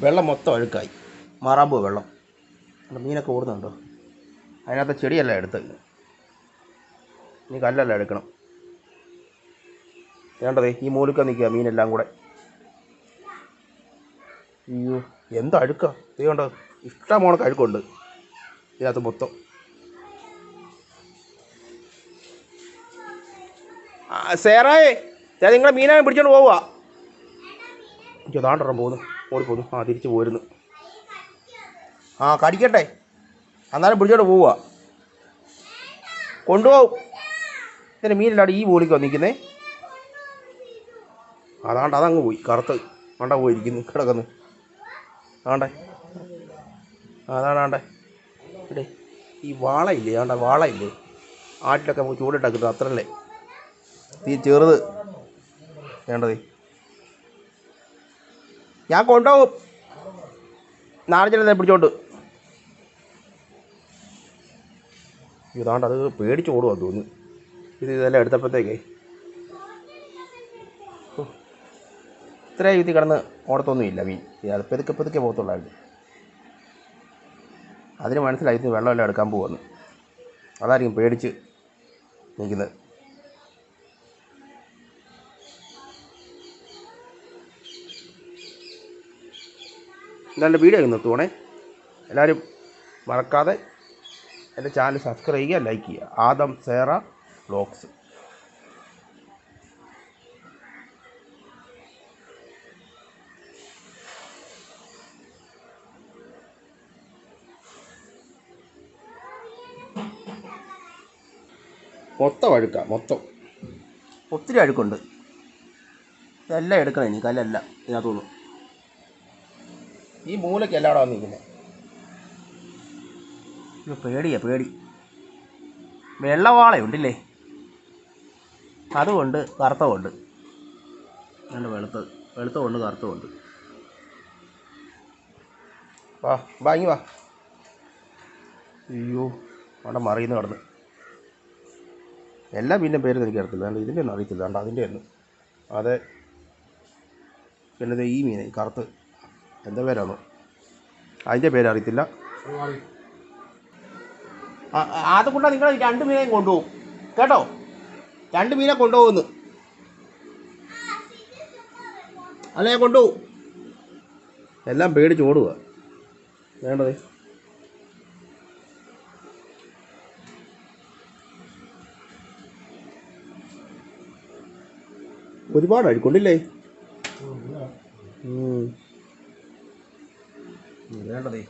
വെള്ളം മൊത്തം അഴുക്കായി. മാറാമ്പോ വെള്ളം. മീനൊക്കെ ഓടുന്നുണ്ടോ? അതിനകത്ത് ചെടിയല്ല എടുത്ത്, ഇനി കല്ലല്ല എടുക്കണം. വേണ്ടതേ ഈ മൂലക്ക നിൽക്കുക മീനെല്ലാം കൂടെ. അയ്യോ എന്താ അഴുക്കാ! ഇത് കണ്ടോ, ഇഷ്ടം പോണക്ക് അഴുക്കുണ്ട് ഇതിനകത്ത് മൊത്തം. സേറായേ, നിങ്ങളെ മീനാണ് പിടിച്ചോണ്ട് പോവുക. എനിക്ക് താണ്ടറം പോകുന്നു, ഓടിപ്പോന്നു. തിരിച്ച് പോരുന്നു. കടിക്കട്ടെ, എന്നാലും പിടിച്ചോണ്ട് പോവുക. കൊണ്ടുപോകും. ഇതിന് മീനില്ലാണ്ട് ഈ മൂലിക്കോ നിൽക്കുന്നേ. അതങ്ങ് പോയി, കറുത്ത് ആണ്ട പോയിരിക്കുന്നു, കിടക്കുന്നു. ആണ്ടേ അതാണ്ടാണ്ടേ ഇടേ ഈ വാളയില്ലേ, വാളയില്ലേ ആട്ടിലൊക്കെ നമുക്ക് ചൂടിട്ടാൽ കിട്ടും, അത്രല്ലേ ഈ ചെറുത്. വേണ്ടതേ ഞാൻ കൊണ്ടുപോകും. നാളെ ചെല്ലുന്നേ പിടിച്ചോണ്ട്. അത് പേടിച്ച് ഓടുവാന്ന് തോന്നുന്നു. ഇതെല്ലാം എടുത്തപ്പോഴത്തേക്കേ ഇത്രയും ഇത് കിടന്ന് ഓടത്തൊന്നുമില്ല മീൻ. അത് പെതുക്കെ പോകത്തുള്ളായിരുന്നു. അതിന് മനസ്സിലായി ഇത് വെള്ളമെല്ലാം എടുക്കാൻ പോകുമെന്ന്. അതായിരിക്കും പേടിച്ച് നിൽക്കുന്നത്. എന്തായാലും വീഡിയോ നിർത്തുവാണേ. എല്ലാവരും മറക്കാതെ എൻ്റെ ചാനൽ സബ്സ്ക്രൈബ് ചെയ്യുക, ലൈക്ക് ചെയ്യുക. ആദം സേറ വ്ലോഗ്സ്. മൊത്തം അഴുക്കാം, മൊത്തം ഒത്തിരി അഴുക്കുണ്ട്. ഇതെല്ലാം എടുക്കണം ഇനി, കല്ലെല്ലാം ഇതിനകത്തുനിന്ന്. ഈ മൂലയ്ക്ക് എല്ലാവിടെ വന്നിരിക്കുന്നത്. പേടി. വെള്ളവാളയുണ്ടില്ലേ, അതുകൊണ്ട് കറുത്തമുണ്ട്. നല്ല വെളുത്തമുണ്ട്, കറുത്തമുണ്ട്. വാ ഇങ്ങ് വാ. അയ്യോ അവിടെ മറിയുന്ന കിടന്ന്. എല്ലാ മീനിൻ്റെ പേരും എനിക്ക് അറിയത്തില്ല. അതുകൊണ്ട് ഇതിൻ്റെ ഒന്നും അറിയത്തില്ല. അതുകൊണ്ട് അതിൻ്റെ ഒന്നും. അതെ പിന്നെ ഈ മീൻ കറുത്ത് എന്താ പേരാണോ, അതിൻ്റെ പേരറിയത്തില്ല. അതുകൊണ്ടാണ് നിങ്ങൾ 2 മീനെയും കൊണ്ടുപോകും കേട്ടോ. 2 മീനെ കൊണ്ടുപോകുന്നു. അല്ല ഞാൻ കൊണ്ടുപോകും. എല്ലാം പേടിച്ച് ഓടുക. വേണ്ടതേ ഒരുപാട് അഴുക്കൊണ്ടില്ലേ. വേണ്ടതേ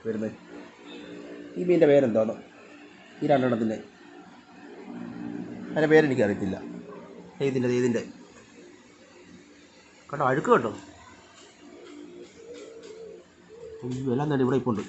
വരുന്നത്. ഈ മീനിൻ്റെ പേരെന്താണോ, ഈ 2 എണ്ണത്തിൻ്റെ അതിൻ്റെ പേരെനിക്കറിയത്തില്ല. ഇതിൻ്റെ കേട്ടോ, അഴുക്ക് കേട്ടോ. എല്ലാം തന്നെ ഇവിടെ ഇപ്പോൾ ഉണ്ട്.